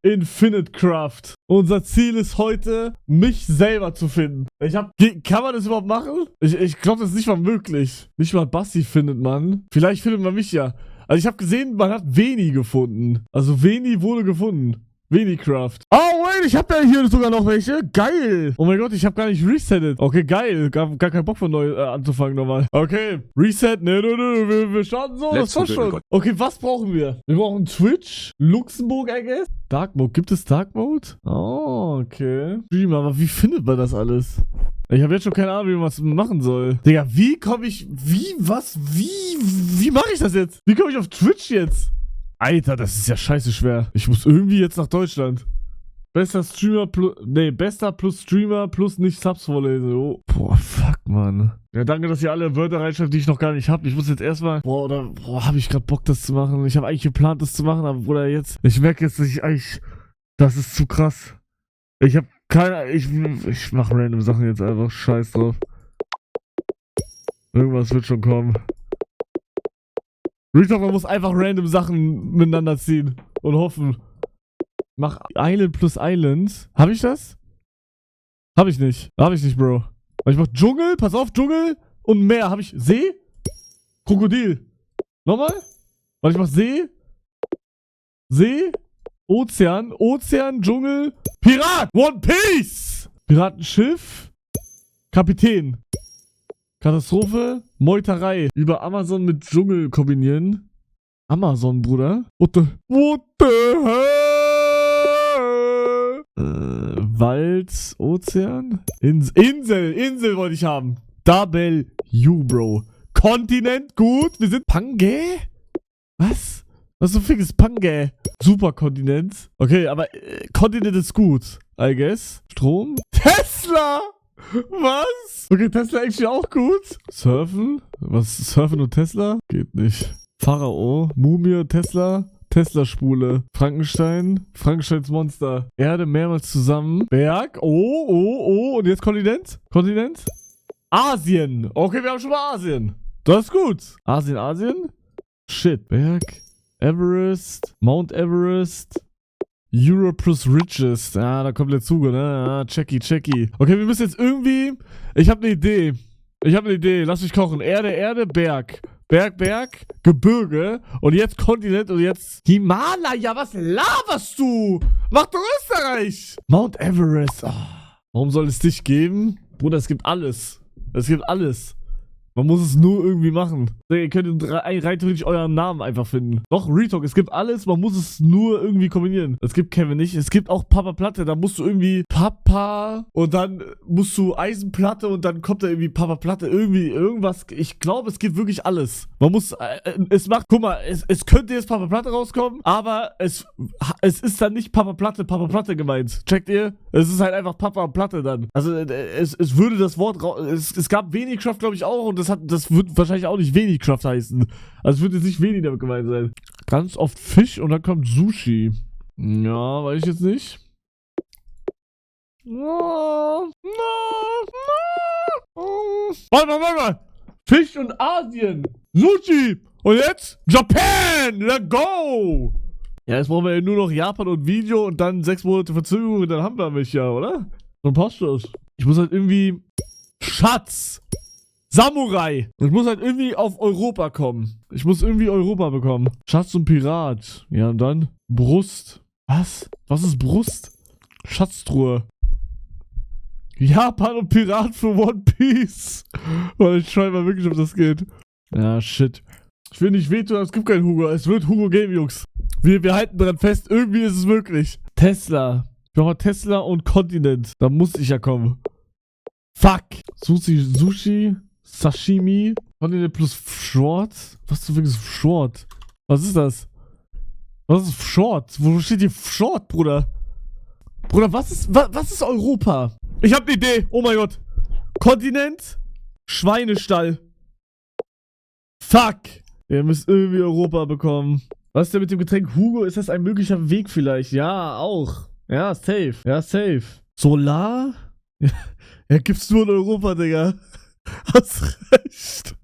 Infinite Craft. Unser Ziel ist heute, mich selber zu finden. Kann man das überhaupt machen? Ich glaube, das ist nicht mal möglich. Nicht mal Basti findet man. Vielleicht findet man mich ja. Also ich habe gesehen, man hat Veni gefunden. Also Veni wurde gefunden. Venicraft. Oh, wait, ich habe ja hier sogar noch welche. Geil. Oh mein Gott, ich habe gar nicht resettet. Okay, geil. Gar keinen Bock von neu anzufangen nochmal. Okay, Reset. Ne, wir starten so. Das passt schon. Okay, was brauchen wir? Wir brauchen Twitch, Luxemburg, I guess. Dark Mode. Gibt es Dark Mode? Oh, okay. Stream, aber wie findet man das alles? Ich habe jetzt schon keine Ahnung, wie man es machen soll. Digga, wie komme ich... Wie mache ich das jetzt? Wie komme ich auf Twitch jetzt? Alter, das ist ja scheiße schwer. Ich muss irgendwie jetzt nach Deutschland. Bester Streamer plus... Nee, bester plus Streamer plus nicht Subs vorlesen. Oh. Boah, fuck, Mann. Ja, danke, dass ihr alle Wörter reinschreibt, die ich noch gar nicht habe. Ich muss jetzt erstmal... Boah, habe ich gerade Bock, das zu machen. Ich habe eigentlich geplant, das zu machen, aber Bruder, jetzt... Ich merke jetzt, dass ich eigentlich... Das ist zu krass. Ich habe keine... Ich mache random Sachen jetzt einfach. Scheiß drauf. Irgendwas wird schon kommen. Retalk, man muss einfach random Sachen miteinander ziehen und hoffen. Mach Island plus Island. Hab ich das? Hab ich nicht, Bro. Ich mach Dschungel, pass auf, Dschungel und Meer. Hab ich See? Krokodil. Nochmal? Warte, ich mach See, Ozean, Dschungel, Pirat, One Piece. Piratenschiff, Kapitän. Katastrophe, Meuterei. Über Amazon mit Dschungel kombinieren. Amazon, Bruder. What the hell? Wald, Ozean. Insel wollte ich haben. Double U, Bro. Kontinent, gut. Wir sind Pangaea? Was? Was so viel ist Pangaea? Superkontinent. Okay, aber Kontinent ist gut, I guess. Strom. Tesla! Was? Okay, Tesla actually auch gut. Surfen? Was? Surfen und Tesla? Geht nicht. Pharao, Mumie, Tesla-Spule. Frankensteins Monster. Erde mehrmals zusammen. Berg. Oh. Und jetzt Kontinent? Asien. Okay, wir haben schon mal Asien. Das ist gut. Asien? Shit. Berg. Everest. Mount Everest. Europe plus Richest. Ah, da kommt der Zuge, ne? Ah, checky. Okay, wir müssen jetzt irgendwie... Ich habe eine Idee. Lass mich kochen. Erde, Berg. Berg, Gebirge. Und jetzt Kontinent und jetzt... Himalaya, was laberst du? Mach doch Österreich. Mount Everest. Oh. Warum soll es dich geben? Bruder, es gibt alles. Man muss es nur irgendwie machen. Ihr könnt rein theoretisch euren Namen einfach finden. Doch, Retalk, es gibt alles, man muss es nur irgendwie kombinieren. Es gibt Kevin nicht. Es gibt auch Papa Platte, da musst du irgendwie Papa und dann musst du Eisenplatte und dann kommt da irgendwie Papa Platte. Irgendwie irgendwas. Ich glaube, es gibt wirklich alles. Man muss, guck mal, es könnte jetzt Papa Platte rauskommen, aber es ist dann nicht Papa Platte gemeint. Checkt ihr? Es ist halt einfach Papa Platte dann. Also, es würde das Wort, es gab Venicraft, glaube ich, auch und das wird wahrscheinlich auch nicht Venicraft heißen. Also es wird jetzt nicht Veni damit gemeint sein. Ganz oft Fisch und dann kommt Sushi. Ja, weiß ich jetzt nicht. Warte mal. Fisch und Asien. Sushi. Und jetzt Japan. Let's go. Ja, jetzt brauchen wir ja nur noch Japan und Video und dann 6 Monate Verzögerung und dann haben wir mich ja, oder? Dann passt das. Ich muss halt irgendwie... Schatz. Samurai. Ich muss halt irgendwie auf Europa kommen. Ich muss irgendwie Europa bekommen. Schatz und Pirat. Ja, und dann Brust. Was? Was ist Brust? Schatztruhe. Japan und Pirat für One Piece. Weil ich schreibe mal wirklich, ob das geht. Ja, shit. Ich will nicht wehtun, aber es gibt keinen Hugo. Es wird Hugo Game, Jungs. Wir halten dran fest. Irgendwie ist es möglich. Tesla. Ich brauche Tesla und Kontinent. Da muss ich ja kommen. Fuck. Sushi. Sashimi. Kontinent plus Short. Was ist übrigens Short? Was ist das? Was ist Short? Wo steht hier Short, Bruder? Bruder, was ist Europa? Ich hab eine Idee. Oh mein Gott. Kontinent. Schweinestall. Fuck. Ihr müsst irgendwie Europa bekommen. Was ist denn mit dem Getränk Hugo? Ist das ein möglicher Weg vielleicht? Ja, auch. Ja, safe. Solar? Ja, gibt's nur in Europa, Digga. Hast recht.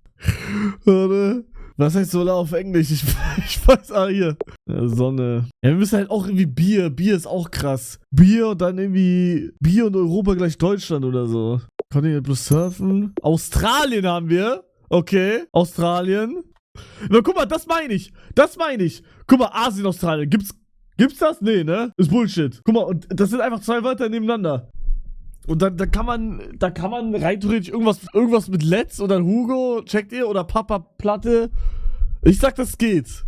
Warte. Was heißt Solar auf Englisch? Ich weiß, hier. Ja, Sonne. Ja, wir müssen halt auch irgendwie Bier. Bier ist auch krass. Bier und dann irgendwie Bier und Europa gleich Deutschland oder so. Kontinent plus Surfen. Australien haben wir. Okay. Australien. Na, guck mal, das meine ich. Das meine ich. Guck mal, Asien, Australien. Gibt's das? Nee, ne? Ist Bullshit. Guck mal, und das sind einfach 2 Wörter nebeneinander. Und da kann man rein theoretisch irgendwas mit Let's oder Hugo, checkt ihr? Oder Papa Platte. Ich sag, das geht.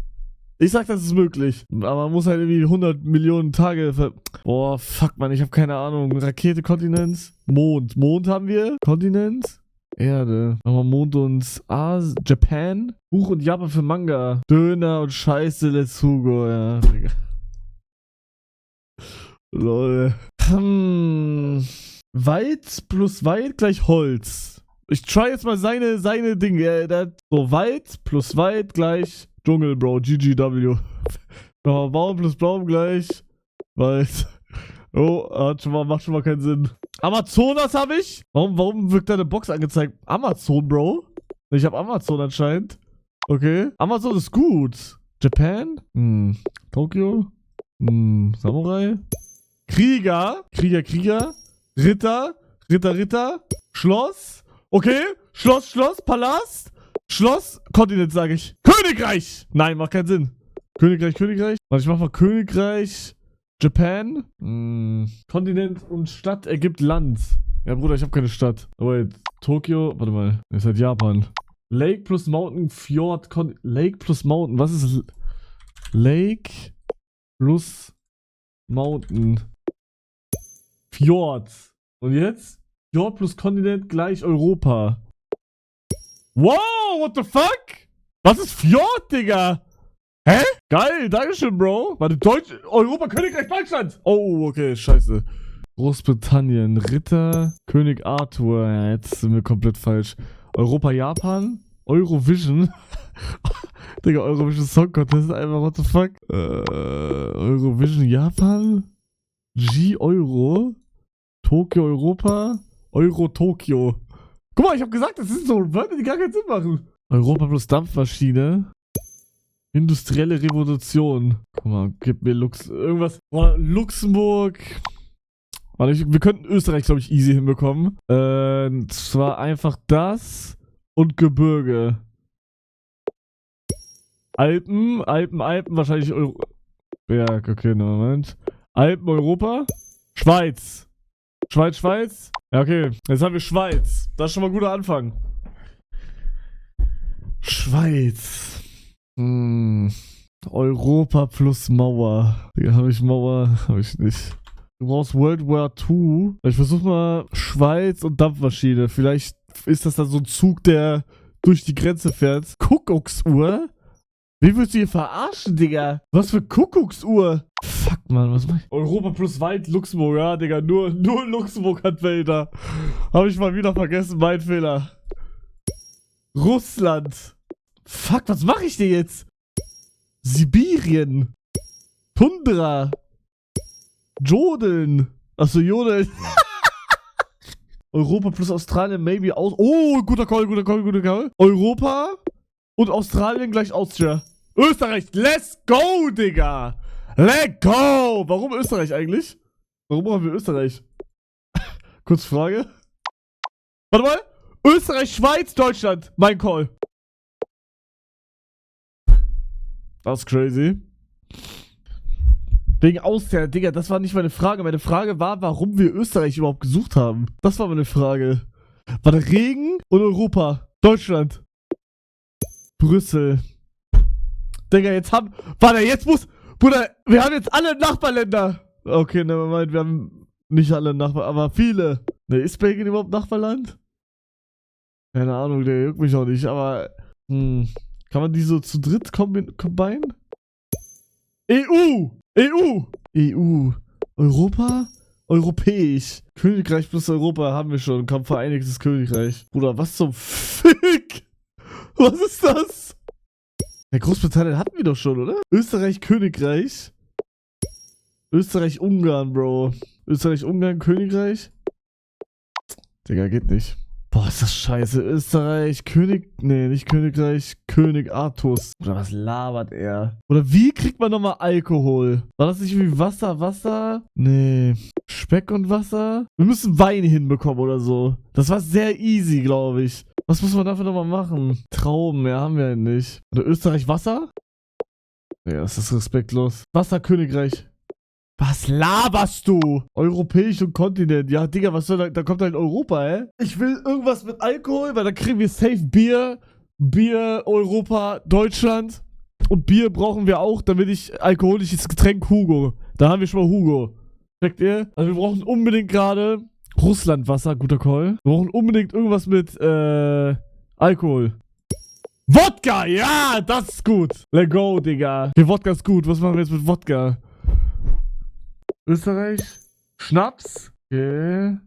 Ich sag, das ist möglich. Aber man muss halt irgendwie 100 Millionen Tage Boah, fuck, man, ich habe keine Ahnung. Rakete, Kontinent, Mond. Mond haben wir. Kontinent, Erde. Aber Mond und Japan. Buch und Japan für Manga. Döner und Scheiße, Let's Hugo, ja. Lol. Wald plus Wald gleich Holz. Ich try jetzt mal seine Dinge. So, Wald plus Wald gleich Dschungel, Bro. GGW. Baum plus Baum gleich Wald. Oh, macht schon mal keinen Sinn. Amazonas habe ich. Warum wird da eine Box angezeigt? Amazon, Bro. Ich habe Amazon anscheinend. Okay. Amazon ist gut. Japan? Tokio? Samurai? Krieger? Krieger? Ritter? Schloss? Okay. Schloss, Palast? Schloss? Kontinent, sage ich. Königreich! Nein, macht keinen Sinn. Königreich. Warte, ich mach mal Königreich. Japan? Kontinent und Stadt ergibt Land. Ja, Bruder, ich habe keine Stadt. Aber jetzt Tokio, warte mal. Das ist halt Japan. Lake plus Mountain, Fjord, Lake plus Mountain. Was ist Lake plus Mountain? Fjord. Und jetzt? Fjord plus Kontinent gleich Europa. Wow, what the fuck? Was ist Fjord, Digga? Hä? Geil, dankeschön, Bro. Warte, Europa, Königreich Deutschland. Oh, okay, scheiße. Großbritannien, Ritter, König Arthur. Ja, jetzt sind wir komplett falsch. Europa, Japan, Eurovision. Digga, Eurovision Song Contest, einfach, what the fuck? Eurovision, Japan, G-Euro, Tokio, Europa, Euro, Tokio. Guck mal, ich hab gesagt, das sind so Wörter, die gar keinen Sinn machen. Europa plus Dampfmaschine. Industrielle Revolution. Guck mal, gib mir irgendwas. Boah, Luxemburg. Warte, wir könnten Österreich, glaube ich, easy hinbekommen. Zwar einfach das und Gebirge. Alpen, wahrscheinlich Berg, okay, Moment. Alpen, Europa. Schweiz. Schweiz. Ja, okay. Jetzt haben wir Schweiz. Das ist schon mal ein guter Anfang. Schweiz. Europa plus Mauer. Hier habe ich Mauer. Habe ich nicht. Du brauchst World War II. Ich versuche mal Schweiz und Dampfmaschine. Vielleicht ist das dann so ein Zug, der durch die Grenze fährt. Kuckucksuhr? Wie willst du hier verarschen, Digga? Was für Kuckucksuhr? Fuck, Mann, was mach ich? Europa plus Wald, Luxemburg, ja, Digga. Nur Luxemburg hat Wälder. Habe ich mal wieder vergessen, mein Fehler. Russland. Fuck, was mache ich denn jetzt? Sibirien. Tundra. Jodeln. Achso, Jodeln. Europa plus Australien, maybe aus. Oh, guter Call. Europa und Australien gleich Austria. Österreich, let's go, Digga. Let's go. Warum Österreich eigentlich? Warum haben wir Österreich? Kurz Frage. Warte mal. Österreich, Schweiz, Deutschland. Mein Call. Das ist crazy. Wegen Austria, Digga, das war nicht meine Frage. Meine Frage war, warum wir Österreich überhaupt gesucht haben. Das war meine Frage. War der Regen und Europa? Deutschland. Brüssel. Digga, Bruder, wir haben jetzt alle Nachbarländer. Okay, nevermind, wir haben nicht alle Nachbarn, aber viele. Ne, ist Belgien überhaupt Nachbarland? Keine Ahnung, der juckt mich auch nicht, aber kann man die so zu dritt combine? EU! Europa? Europäisch. Königreich plus Europa haben wir schon. Kaum Vereinigtes Königreich. Bruder, was zum Fick? Was ist das? Ja, Großbritannien hatten wir doch schon, oder? Österreich, Königreich. Österreich, Ungarn, Bro. Österreich, Ungarn, Königreich. Digga, geht nicht. Boah, ist das scheiße. Österreich, König... Nee, nicht Königreich, König Artus. Oder was labert er? Oder wie kriegt man nochmal Alkohol? War das nicht irgendwie Wasser? Nee. Speck und Wasser? Wir müssen Wein hinbekommen oder so. Das war sehr easy, glaube ich. Was muss man dafür nochmal machen? Trauben, ja, haben wir ja nicht. Oder Österreich Wasser? Ja, das ist respektlos. Wasserkönigreich. Was laberst du? Europäisch und Kontinent. Ja, Digga, was soll da kommt halt Europa, hä? Ich will irgendwas mit Alkohol, weil dann kriegen wir safe Bier. Bier, Europa, Deutschland. Und Bier brauchen wir auch, damit ich alkoholisches Getränk Hugo. Da haben wir schon mal Hugo. Checkt ihr? Also wir brauchen unbedingt gerade Russlandwasser, guter Call. Wir brauchen unbedingt irgendwas mit, Alkohol. Wodka, ja, das ist gut. Let go, Digga. Okay, Wodka ist gut. Was machen wir jetzt mit Wodka? Österreich. Schnaps. Okay.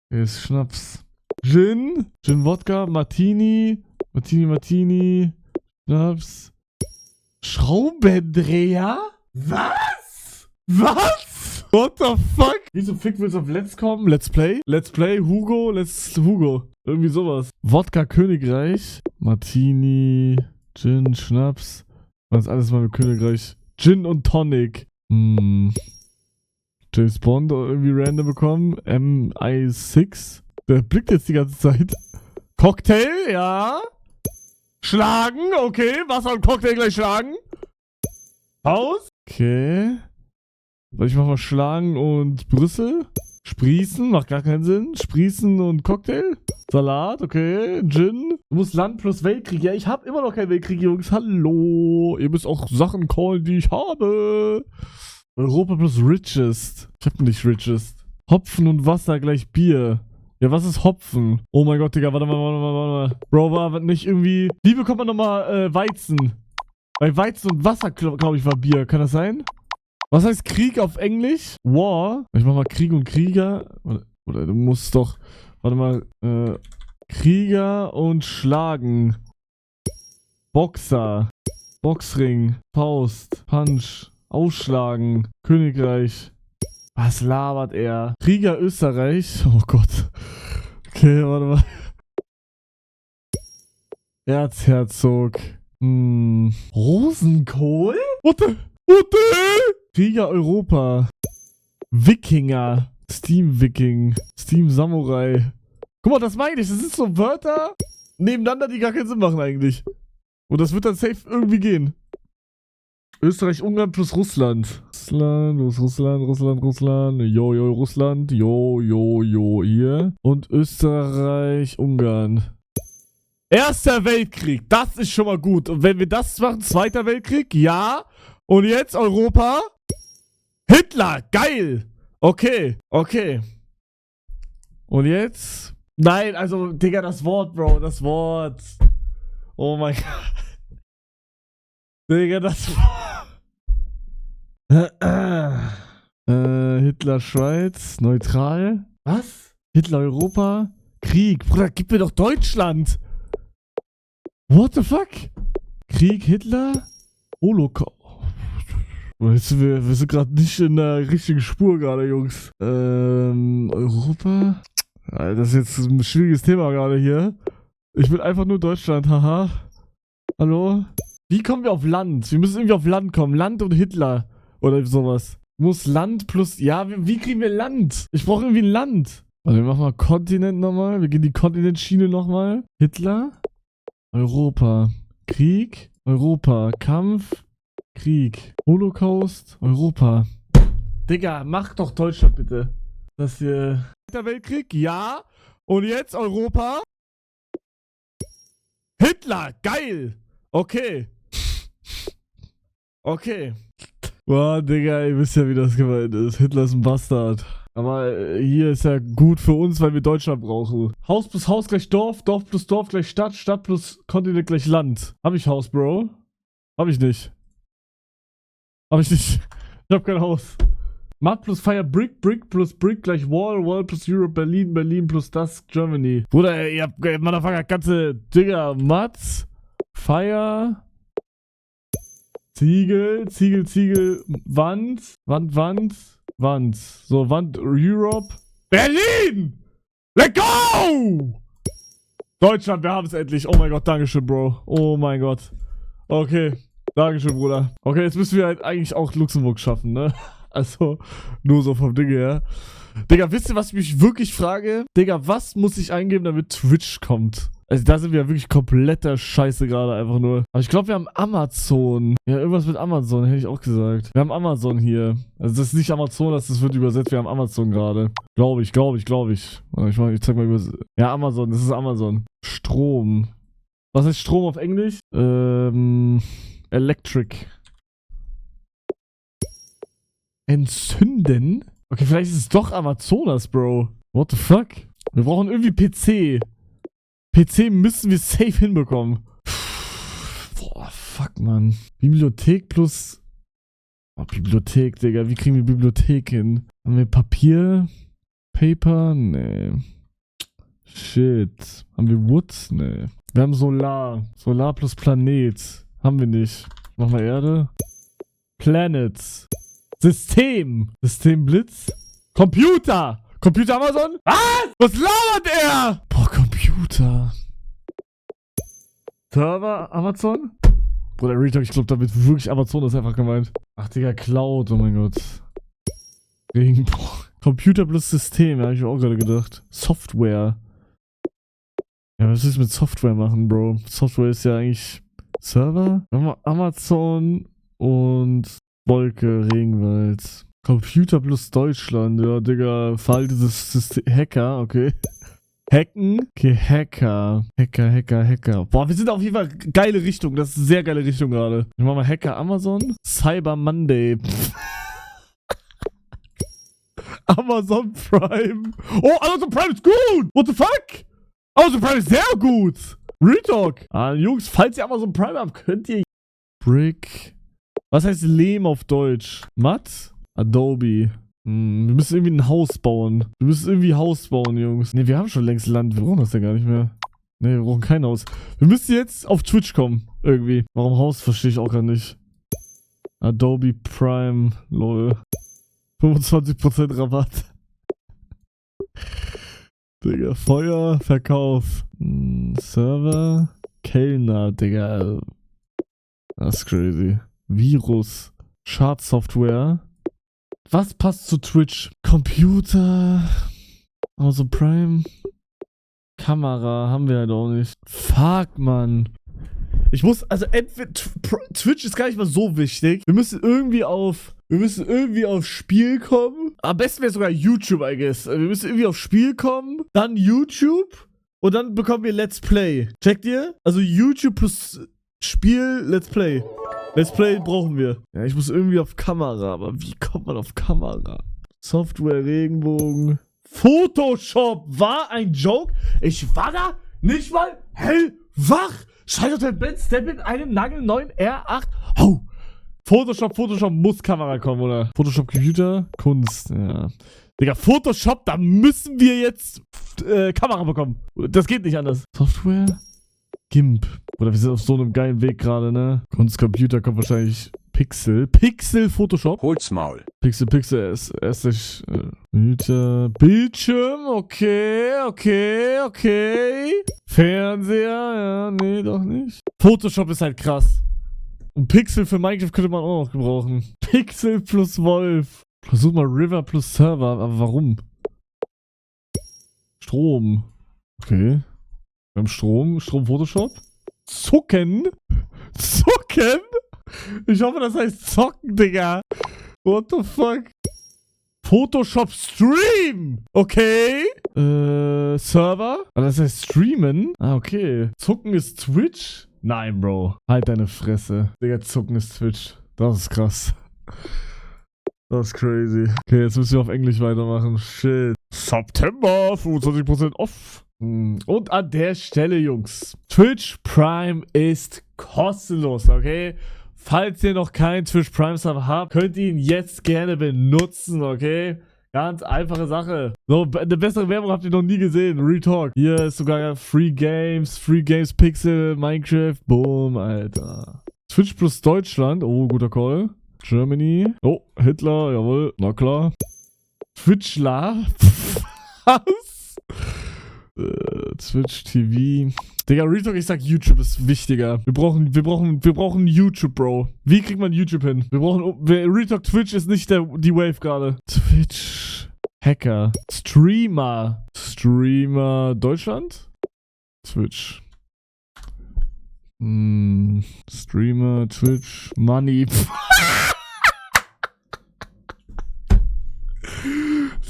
Hier ist Schnaps. Gin. Gin, Wodka. Martini. Martini. Schnaps. Schraubendreher? Was? Was? What the fuck? Wieso Fick willst du auf Let's kommen? Let's Play? Let's Play, Hugo, Let's Hugo. Irgendwie sowas. Wodka Königreich. Martini. Gin, Schnaps. Was alles mal mit Königreich. Gin und Tonic. James Bond irgendwie random bekommen. MI6. Der blickt jetzt die ganze Zeit. Cocktail, ja. Schlagen, okay. Wasser und Cocktail gleich schlagen. Aus. Okay. Ich mach mal Schlagen und Brüssel. Sprießen, macht gar keinen Sinn. Sprießen und Cocktail. Salat, okay. Gin. Du musst Land plus Weltkrieg. Ja, ich habe immer noch keinen Weltkrieg, Jungs. Hallo. Ihr müsst auch Sachen callen, die ich habe. Europa plus Richest. Ich hab nicht Richest. Hopfen und Wasser gleich Bier. Ja, was ist Hopfen? Oh mein Gott, Digga, warte mal. Bro, war nicht irgendwie... Wie bekommt man nochmal Weizen? Bei Weizen und Wasser, glaube ich, war Bier. Kann das sein? Was heißt Krieg auf Englisch? War. Ich mach mal Krieg und Krieger. Oder du musst doch... Warte mal. Krieger und Schlagen. Boxer. Boxring. Faust. Punch. Ausschlagen. Königreich. Was labert er? Krieger Österreich. Oh Gott. Okay, warte mal. Erzherzog. Rosenkohl? What the? Krieger Europa. Wikinger. Steam Viking. Steam Samurai. Guck mal, das meine ich. Das sind so Wörter nebeneinander, die gar keinen Sinn machen eigentlich. Und das wird dann safe irgendwie gehen. Österreich, Ungarn plus Russland. Russland. Jo, Russland. Jo, hier. Und Österreich, Ungarn. Erster Weltkrieg. Das ist schon mal gut. Und wenn wir das machen, Zweiter Weltkrieg, ja. Und jetzt Europa. Hitler, geil. Okay. Und jetzt? Nein, also, Digga, das Wort, Bro. Das Wort. Oh mein Gott. Digga, das Hitler Schweiz, neutral. Was? Hitler Europa, Krieg. Bruder, gib mir doch Deutschland. What the fuck? Krieg, Hitler, Holocaust. Wir sind gerade nicht in der richtigen Spur gerade, Jungs. Europa? Das ist jetzt ein schwieriges Thema gerade hier. Ich will einfach nur Deutschland, haha. Hallo? Wie kommen wir auf Land? Wir müssen irgendwie auf Land kommen. Land und Hitler. Oder sowas. Muss Land plus... Ja, wie kriegen wir Land? Ich brauche irgendwie ein Land. Also wir machen mal Kontinent nochmal. Wir gehen die Kontinentschiene nochmal. Hitler. Europa. Krieg. Europa. Kampf. Krieg. Holocaust. Europa. Digga, mach doch Deutschland bitte. Das hier... Zweiter Weltkrieg? Ja. Und jetzt Europa. Hitler. Geil. Okay. Boah, Digga, ihr wisst ja, wie das gemeint ist. Hitler ist ein Bastard. Aber hier ist ja gut für uns, weil wir Deutschland brauchen. Haus plus Haus gleich Dorf, Dorf plus Dorf gleich Stadt, Stadt plus Kontinent gleich Land. Hab ich Haus, Bro? Hab ich nicht. Ich hab kein Haus. Mud plus Fire, Brick, Brick plus Brick gleich Wall, Wall plus Europe, Berlin, Berlin plus Dusk, Germany. Bruder, ihr habt, Motherfucker, ganze Digga, Mud, Fire, Ziegel, Wand. So, Wand, Europe, Berlin! Let go! Deutschland, wir haben es endlich. Oh mein Gott, Dankeschön, Bro. Oh mein Gott. Okay, Dankeschön, Bruder. Okay, jetzt müssen wir halt eigentlich auch Luxemburg schaffen, ne? Also, nur so vom Ding her. Digga, wisst ihr, was ich mich wirklich frage? Digga, was muss ich eingeben, damit Twitch kommt? Also, da sind wir ja wirklich kompletter Scheiße gerade einfach nur. Aber ich glaube, wir haben Amazon. Ja, irgendwas mit Amazon, hätte ich auch gesagt. Wir haben Amazon hier. Also, das ist nicht Amazon, das wird übersetzt. Wir haben Amazon gerade. Glaube ich. Ich zeig mal ja, Amazon, das ist Amazon. Strom. Was heißt Strom auf Englisch? Electric. Entzünden? Okay, vielleicht ist es doch Amazonas, Bro. What the fuck? Wir brauchen irgendwie PC. PC müssen wir safe hinbekommen. Boah, fuck, Mann. Bibliothek plus... Oh, Bibliothek, Digga. Wie kriegen wir Bibliothek hin? Haben wir Papier? Paper? Nee. Shit. Haben wir Wood? Nee. Wir haben Solar. Solar plus Planet. Haben wir nicht. Machen wir Erde. Planets. System. System Blitz. Computer. Computer Amazon? Was labert er? Boah, Computer. Server Amazon? Bruder, Retalk, ich glaube, damit wirklich Amazon ist einfach gemeint. Ach, Digga, Cloud, oh mein Gott. Boah. Computer plus System, ja, hab ich auch gerade gedacht. Software. Ja, was ist mit Software machen, Bro? Software ist ja eigentlich Server. Amazon und Wolke, Regenwald. Computer plus Deutschland, ja, Digga, veraltetes System. Hacker, okay. Hacken? Okay, Hacker. Hacker. Boah, wir sind auf jeden Fall geile Richtung. Das ist eine sehr geile Richtung gerade. Ich mach mal Hacker Amazon. Cyber Monday. Amazon Prime. Oh, Amazon Prime ist gut. What the fuck? Amazon Prime ist sehr gut. Retalk. Jungs, falls ihr Amazon Prime habt, könnt ihr... Brick. Was heißt Lehm auf Deutsch? Matt? Adobe. Wir müssen irgendwie ein Haus bauen. Wir müssen irgendwie ein Haus bauen, Jungs. Ne, wir haben schon längst Land. Wir brauchen das ja gar nicht mehr. Ne, wir brauchen kein Haus. Wir müssen jetzt auf Twitch kommen. Irgendwie. Warum Haus, verstehe ich auch gar nicht. Adobe Prime. Lol. 25% Rabatt. Digga, Feuer, Verkauf. Server. Kellner, Digga. Das ist crazy. Virus. Schadsoftware. Was passt zu Twitch? Computer. Amazon Prime. Kamera haben wir halt auch nicht. Fuck, Mann. Ich muss, also entweder Twitch ist gar nicht mal so wichtig. Wir müssen irgendwie auf Spiel kommen. Am besten wäre sogar YouTube, I guess. Wir müssen irgendwie auf Spiel kommen. Dann YouTube. Und dann bekommen wir Let's Play. Checkt ihr? Also YouTube plus Spiel, Let's Play. Let's Play brauchen wir. Ja, ich muss irgendwie auf Kamera. Aber wie kommt man auf Kamera? Software, Regenbogen. Photoshop war ein Joke. Ich war da nicht mal hellwach. Schaltet den Ben Step in einem nagelneuen R8. Oh. Photoshop muss Kamera kommen, oder? Photoshop Computer, Kunst, ja. Digga, Photoshop, da müssen wir jetzt Kamera bekommen. Das geht nicht anders. Software? GIMP. Oder wir sind auf so einem geilen Weg gerade, ne? Kunstcomputer kommt wahrscheinlich Pixel. Pixel Photoshop. Holzmaul. Pixel ist Bildschirm, okay. Fernseher, ja, nee, doch nicht. Photoshop ist halt krass. Und Pixel für Minecraft könnte man auch noch gebrauchen. Pixel plus Wolf. Versuch mal River plus Server, aber warum? Strom. Okay. Wir haben Strom Photoshop. Zucken? Ich hoffe, das heißt zocken, Digga. What the fuck? Photoshop Stream. Okay. Server. Aber das heißt streamen. Ah, okay. Zucken ist Twitch? Nein, Bro. Halt deine Fresse. Digga, Zucken ist Twitch. Das ist krass. Das ist crazy. Okay, jetzt müssen wir auf Englisch weitermachen. Shit. September, 25% off. Und an der Stelle, Jungs, Twitch Prime ist kostenlos, okay? Falls ihr noch keinen Twitch Prime Server habt, könnt ihr ihn jetzt gerne benutzen, okay? Ganz einfache Sache. So, eine bessere Werbung habt ihr noch nie gesehen. Retalk. Hier ist sogar Free Games Pixel, Minecraft. Boom, Alter. Twitch plus Deutschland. Oh, guter Call. Germany. Oh, Hitler, jawohl. Na klar. Twitchler. Was? Twitch TV. Digga, Retalk, ich sag YouTube ist wichtiger. Wir brauchen YouTube, Bro. Wie kriegt man YouTube hin? Retalk Twitch ist nicht die Wave gerade. Twitch. Hacker. Streamer. Streamer Deutschland? Twitch. Streamer, Twitch, Money.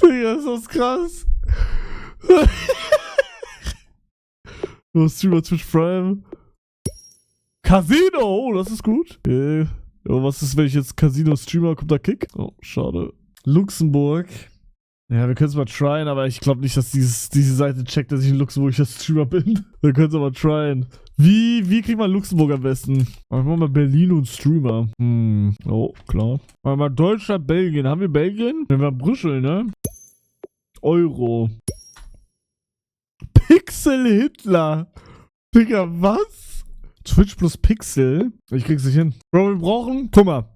Digga, ist das krass. Streamer, Twitch Prime. Casino, oh, das ist gut. Okay. Oh, was ist, wenn ich jetzt Casino streamer, kommt da Kick? Oh, schade. Luxemburg. Ja, wir können es mal tryen, aber ich glaube nicht, dass diese Seite checkt, dass ich ein luxemburgischer Streamer bin. Wir können es aber tryen. Wie kriegt man Luxemburg am besten? Machen wir mal Berlin und Streamer. Oh, klar. Machen wir mal Deutschland, Belgien. Haben wir Belgien? Wenn wir Brüssel, ne? Euro. Pixel Hitler. Digga, was? Twitch plus Pixel? Ich krieg's nicht hin. Bro, wir brauchen... Guck mal.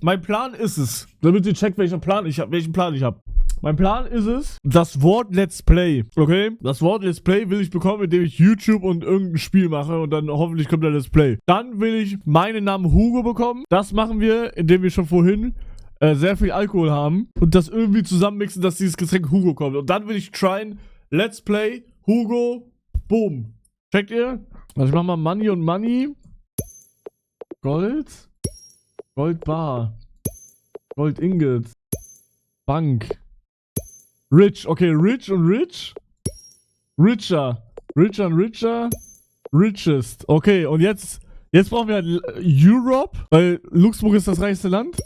Mein Plan ist es, damit ihr checkt, welchen Plan ich habe. Mein Plan ist es, das Wort Let's Play, okay? Das Wort Let's Play will ich bekommen, indem ich YouTube und irgendein Spiel mache und dann hoffentlich kommt der Let's Play. Dann will ich meinen Namen Hugo bekommen. Das machen wir, indem wir schon vorhin sehr viel Alkohol haben und das irgendwie zusammenmixen, dass dieses Getränk Hugo kommt. Und dann will ich tryen, Let's Play, Hugo, boom. Checkt ihr? Also ich mach mal Money und Money. Gold. Goldbar. Gold Ingot. Bank. Rich, okay, rich und rich. Richer. Richer und richer. Richest. Okay, und jetzt brauchen wir halt Europe, weil Luxemburg ist das reichste Land.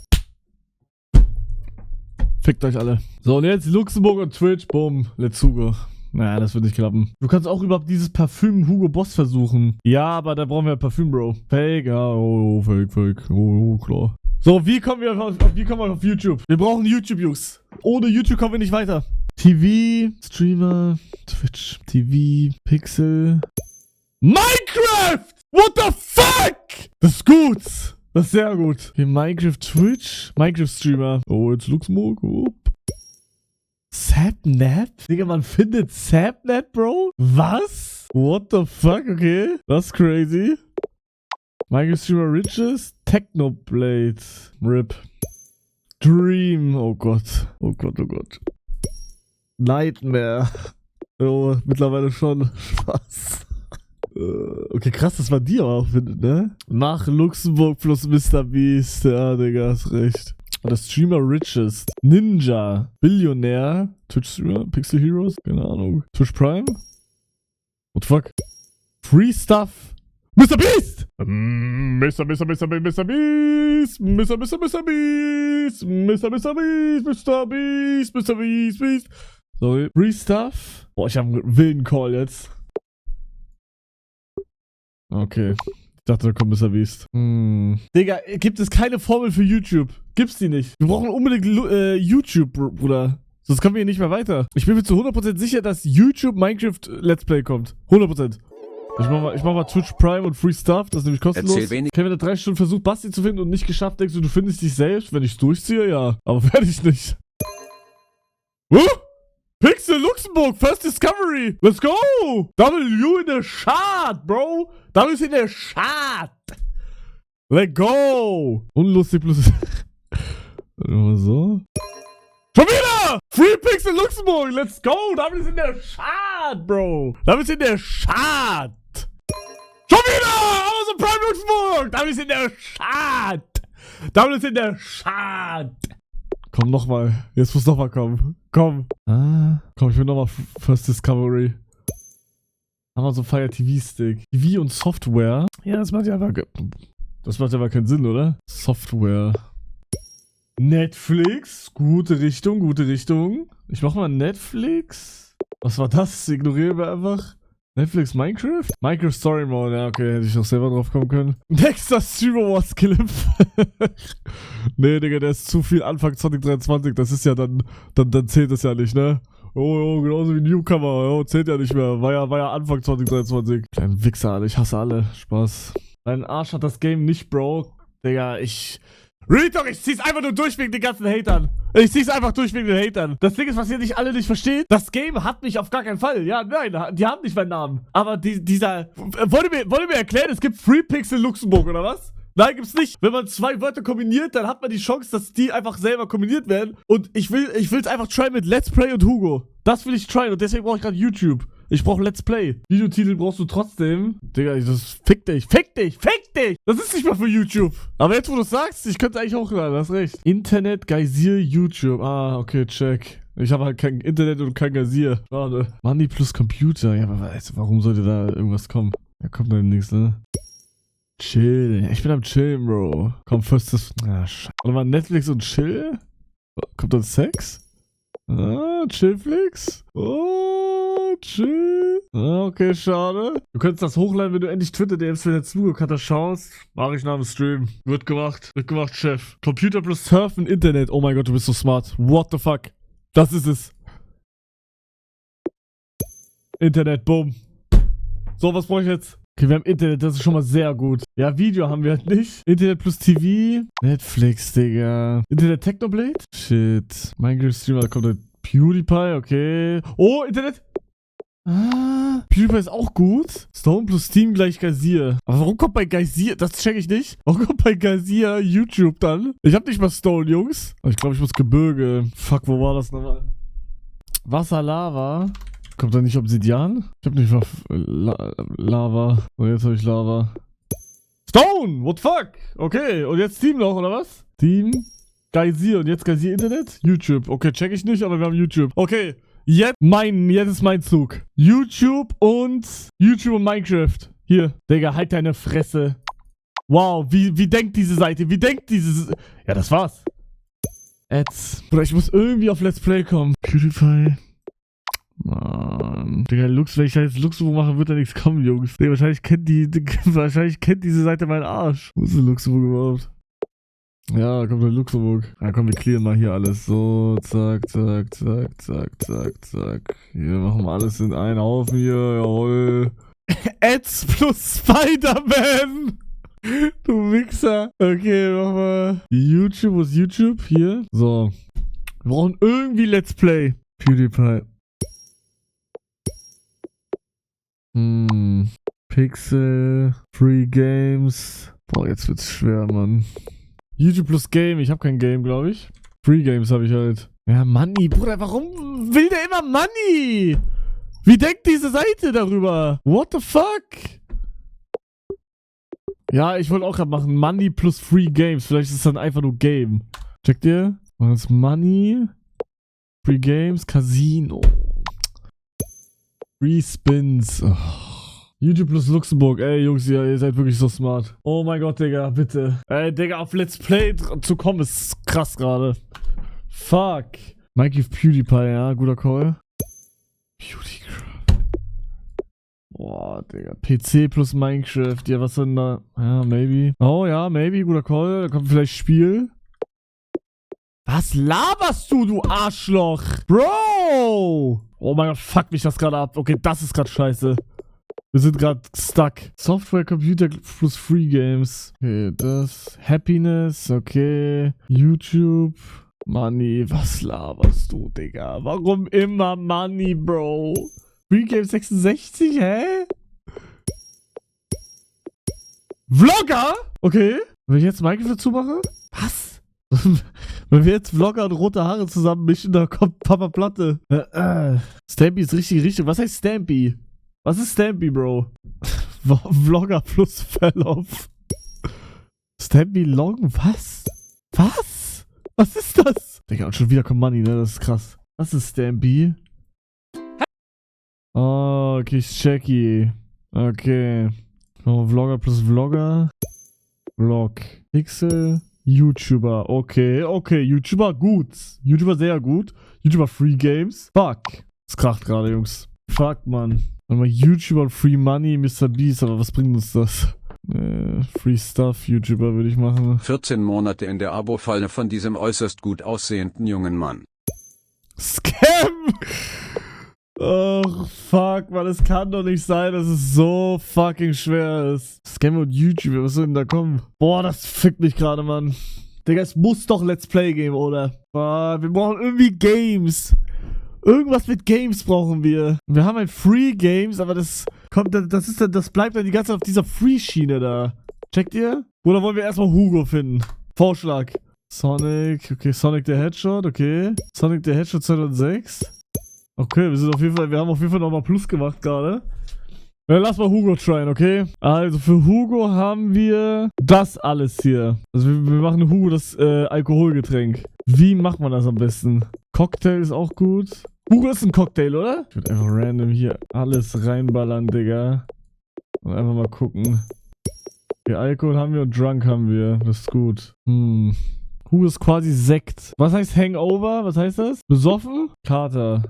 Fickt euch alle. So, und jetzt Luxemburg und Twitch, boom, let's go. Naja, das wird nicht klappen. Du kannst auch überhaupt dieses Parfüm Hugo Boss versuchen. Ja, aber da brauchen wir Parfüm, Bro. Fake, ja, oh, fake. Oh, klar. So, wie kommen wir auf YouTube? Wir brauchen YouTube, Jungs. Ohne YouTube kommen wir nicht weiter. TV, Streamer, Twitch, TV, Pixel. Minecraft! What the fuck? Das ist gut. Das ist sehr gut. Okay, Minecraft, Twitch, Minecraft Streamer. Oh, jetzt Luxemburg. Sapnap? Digga, man findet Sapnap, Bro? Was? What the fuck? Okay. Das ist crazy. Minecraft Streamer Riches. Technoblade. RIP. Dream. Oh Gott. Oh Gott, oh Gott. Nightmare. Oh, mittlerweile schon. Spaß. Okay, krass, dass man die auch findet, ne? Nach Luxemburg plus MrBeast. Ja, Digga, hast recht. Der Streamer Richest. Ninja. Billionär. Twitch Streamer. Pixel Heroes. Keine Ahnung. Twitch Prime. What the fuck? Free Stuff. MrBeast! Mr. Beast. Sorry. Free Stuff. Boah, ich habe einen wilden Call jetzt. Okay. Ich dachte, da kommt MrBeast. Digga, gibt es keine Formel für YouTube? Gibt's die nicht. Wir brauchen unbedingt YouTube, Bruder. Sonst kommen wir hier nicht mehr weiter. Ich bin mir zu 100% sicher, dass YouTube Minecraft Let's Play kommt. 100%. Ich mach mal Twitch Prime und Free Stuff. Das ist nämlich kostenlos. Kevin hat 3 Stunden versucht, Basti zu finden und nicht geschafft. Denkst du findest dich selbst? Wenn ich's durchziehe, ja. Aber werde ich nicht. Pixel Luxemburg, First Discovery. Let's go. W in der Chart, Bro. W ist in der Chart. Let's go. Unlustig plus... so. Schon wieder! Free Pixel Luxemburg, let's go! W ist in der Chart, Bro! W ist in der Chart! Schon wieder! Amazon Prime Luxemburg! W ist in der Chart! W ist in der Chart! Komm, nochmal. Jetzt muss nochmal kommen. Komm. Komm, ich will nochmal First Discovery. Amazon Fire TV Stick. TV und Software. Ja, das macht ja aber keinen Sinn, oder? Software. Netflix. Gute Richtung, gute Richtung. Ich mach mal Netflix. Was war das? Ignorieren wir einfach. Netflix Minecraft? Minecraft Story Mode. Ja, okay, hätte ich auch selber drauf kommen können. Nächster Streamer Wars Clip. Nee, Digga, der ist zu viel Anfang 2023. Das ist ja dann zählt das ja nicht, ne? Oh, genauso wie Newcomer. Oh, zählt ja nicht mehr. War ja Anfang 2023. Kleinen Wichser, Alter. Ich hasse alle. Spaß. Dein Arsch hat das Game nicht, Bro. Digga, Real Talk, ich zieh's einfach nur durch wegen den ganzen Hatern. Ich zieh's einfach durch wegen den Hatern. Das Ding ist, was ihr nicht alle nicht versteht, das Game hat mich auf gar keinen Fall. Ja, nein, die haben nicht meinen Namen. Aber dieser... Wollt ihr mir erklären, es gibt Free Pixel Luxemburg, oder was? Nein, gibt's nicht. Wenn man 2 Wörter kombiniert, dann hat man die Chance, dass die einfach selber kombiniert werden. Und ich will's einfach tryen mit Let's Play und Hugo. Das will ich tryen und deswegen brauche ich gerade YouTube. Ich brauche Let's Play. Videotitel brauchst du trotzdem. Digga, das fick dich. Das ist nicht mal für YouTube. Aber jetzt, wo du es sagst, ich könnte eigentlich hochladen, hast recht. Internet, Geysir, YouTube. Ah, okay, check. Ich habe halt kein Internet und kein Geysir. Schade. Money plus Computer. Ja, aber warum sollte da irgendwas kommen? Da kommt dann nichts, ne? Chill. Ich bin am Chillen, Bro. Komm, first das... Ah, scheiße. Warte mal, Netflix und Chill? Kommt dann Sex? Ah, Chillflix? Oh, chill. Ah, okay, schade. Du könntest das hochladen, wenn du endlich Twitter-DMs für den Zugekanter schaust. Mach ich nach dem Stream. Wird gemacht. Wird gemacht, Chef. Computer plus Surfen, Internet. Oh mein Gott, du bist so smart. What the fuck? Das ist es. Internet, boom. So, was brauche ich jetzt? Okay, wir haben Internet, das ist schon mal sehr gut. Ja, Video haben wir halt nicht. Internet plus TV. Netflix, Digga. Internet Technoblade? Shit. Minecraft-Streamer, da kommt der PewDiePie, okay. Oh, Internet. Ah, PewDiePie ist auch gut. Stone plus Steam gleich Geysir. Aber warum kommt bei Geysir, das check ich nicht. Warum kommt bei Geysir YouTube dann? Ich hab nicht mal Stone, Jungs. Aber ich glaube, ich muss Gebirge. Fuck, wo war das nochmal? Wasser, Lava. Kommt da nicht Obsidian? Ich hab nicht mal Lava. Oh, jetzt habe ich Lava. Stone! What the fuck? Okay, und jetzt Steam noch, oder was? Steam, Geysir und jetzt Geysir Internet? YouTube. Okay, check ich nicht, aber wir haben YouTube. Okay, jetzt ist mein Zug. YouTube und Minecraft. Hier, Digga, halt deine Fresse. Wow, wie denkt diese Seite? Wie denkt diese... Ja, das war's. Ads. Bruder, ich muss irgendwie auf Let's Play kommen. PewDiePie. Mann. Digga, wenn ich da jetzt Luxemburg mache, wird da nichts kommen, Jungs. Digga, wahrscheinlich kennt diese Seite meinen Arsch. Wo ist denn Luxemburg überhaupt? Ja, da kommt der Luxemburg. Ja, komm, wir clearen mal hier alles. So, zack, zack, zack, zack, zack, zack. Hier machen wir alles in einen Haufen hier, jawohl. Ads plus Spider-Man! Du Wichser. Okay, mach mal. YouTube, wo ist YouTube? Hier. So. Wir brauchen irgendwie Let's Play. PewDiePie. Pixel, Free Games. Boah, jetzt wird's schwer, Mann. YouTube plus Game. Ich habe kein Game, glaube ich. Free Games habe ich halt. Ja, Money. Bruder, warum will der immer Money? Wie denkt diese Seite darüber? What the fuck? Ja, ich wollte auch gerade machen. Money plus Free Games. Vielleicht ist es dann einfach nur Game. Checkt ihr? Und jetzt Money. Free Games. Casino. Free Spins. Oh. YouTube plus Luxemburg. Ey, Jungs, ihr seid wirklich so smart. Oh mein Gott, Digga, bitte. Ey, Digga, auf Let's Play zu kommen ist krass gerade. Fuck. Mikey PewDiePie, ja, guter Call. PewDieCraft. Boah, Digga. PC plus Minecraft. Ja, was denn da? Ja, maybe. Oh ja, maybe, guter Call. Da kommt vielleicht Spiel. Was laberst du Arschloch? Bro! Oh mein Gott, fuck mich das gerade ab. Okay, das ist gerade scheiße. Wir sind gerade stuck. Software, Computer plus Free Games. Okay, das. Happiness, okay. YouTube. Money, was laberst du, Digga? Warum immer Money, Bro? Free Games 66, hä? Vlogger? Okay. Wenn ich jetzt Minecraft dazu mache? Was? Wenn wir jetzt Vlogger und rote Haare zusammen mischen, da kommt Papa Platte. Stampy ist richtig. Was heißt Stampy? Was ist Stampy, Bro? Vlogger plus Fell-Off. Stampy Long? Was? Was? Was ist das? Digga, und schon wieder kommt Money, ne? Das ist krass. Was ist Stampy? Oh, okay, ich checki. Okay. Oh, Vlogger plus Vlogger. Vlog. Pixel. YouTuber. Okay. YouTuber gut. YouTuber sehr gut. YouTuber Free Games. Fuck. Das kracht gerade, Jungs. Fuck, Mann. Warte mal, YouTuber und Free Money, Mr. Beast, aber was bringt uns das? Free Stuff, YouTuber würde ich machen. 14 Monate in der Abo-Falle von diesem äußerst gut aussehenden jungen Mann. Scam! Oh, fuck, man, es kann doch nicht sein, dass es so fucking schwer ist. Scam und YouTuber, was soll denn da kommen? Boah, das fickt mich gerade, Mann. Digga, es muss doch Let's Play geben, oder? Wir brauchen irgendwie Games. Irgendwas mit Games brauchen wir. Wir haben halt Free Games, aber das bleibt dann die ganze Zeit auf dieser Free-Schiene da. Checkt ihr? Oder wollen wir erstmal Hugo finden? Vorschlag. Sonic, okay, Sonic the Hedgehog, okay. Sonic the Hedgehog 2006. Okay, wir haben auf jeden Fall nochmal Plus gemacht gerade. Ja, lass mal Hugo tryen, okay? Also für Hugo haben wir das alles hier. Also wir machen Hugo das Alkoholgetränk. Wie macht man das am besten? Cocktail ist auch gut. Hugo ist ein Cocktail, oder? Ich würde einfach random hier alles reinballern, Digga. Und einfach mal gucken. Okay, Alkohol haben wir und Drunk haben wir. Das ist gut. Hugo ist quasi Sekt. Was heißt Hangover? Was heißt das? Besoffen? Kater.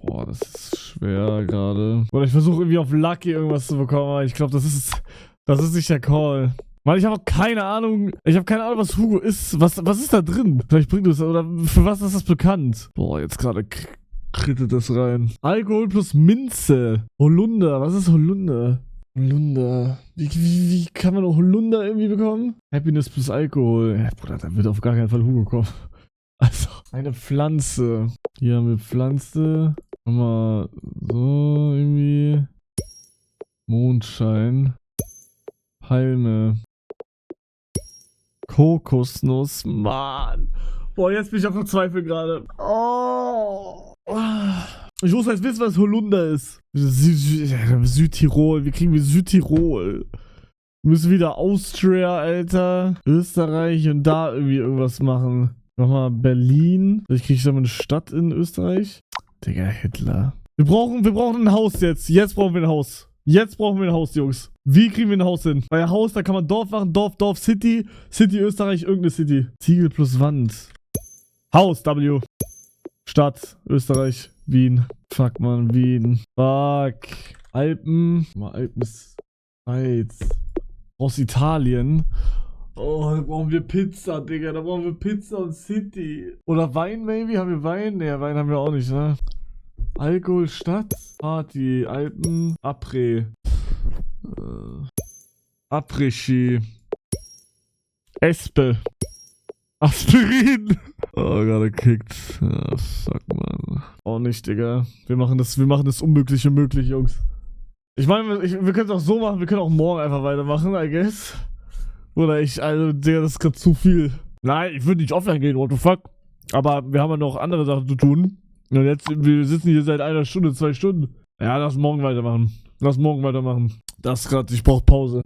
Boah, das ist schwer gerade. Oder ich versuche irgendwie auf Lucky irgendwas zu bekommen, aber ich glaube, das ist nicht der Call. Weil ich habe auch keine Ahnung. Ich habe keine Ahnung, was Hugo ist. Was ist da drin? Vielleicht bringt es. Oder für was ist das bekannt? Boah, jetzt gerade krittet das rein. Alkohol plus Minze. Holunder. Was ist Holunder? Holunder. Wie kann man Holunder irgendwie bekommen? Happiness plus Alkohol. Ja, Bruder, da wird auf gar keinen Fall Hugo kommen. Also, eine Pflanze. Hier haben wir Pflanze. Nochmal so irgendwie. Mondschein. Palme. Kokosnuss. Mann. Boah, jetzt bin ich auf dem Zweifel gerade. Oh. Ich muss jetzt wissen, was Holunder ist. Südtirol. Wie kriegen wir Südtirol? Wir müssen wieder Austria, Alter. Österreich und da irgendwie irgendwas machen. Nochmal Berlin. Vielleicht kriege ich da mal eine Stadt in Österreich. Digga, Hitler. Wir brauchen ein Haus jetzt. Jetzt brauchen wir ein Haus. Jetzt brauchen wir ein Haus, Jungs. Wie kriegen wir ein Haus hin? Bei Haus, da kann man Dorf machen. Dorf, City. City, Österreich, irgendeine City. Ziegel plus Wand. Haus, W. Stadt, Österreich, Wien. Fuck, man, Wien. Fuck. Alpen. Mal Alpen ist weit. Aus Italien. Oh, da brauchen wir Pizza, Digga. Da brauchen wir Pizza und City. Oder Wein, maybe? Haben wir Wein? Ne, Wein haben wir auch nicht, ne? Alkohol, Stadt, Party, Alpen, Après. Après-Ski. Espe. Aspirin. Oh, gerade kickt. Ah, fuck, man. Auch nicht, Digga. Wir machen das Unmögliche möglich, Jungs. Ich meine, wir können es auch so machen, wir können auch morgen einfach weitermachen, I guess. Oder Digga, das ist gerade zu viel. Nein, ich würde nicht offline gehen, what the fuck. Aber wir haben ja noch andere Sachen zu tun. Und jetzt, wir sitzen hier seit 1 Stunde, 2 Stunden. Ja, lass morgen weitermachen. Das gerade, ich brauche Pause.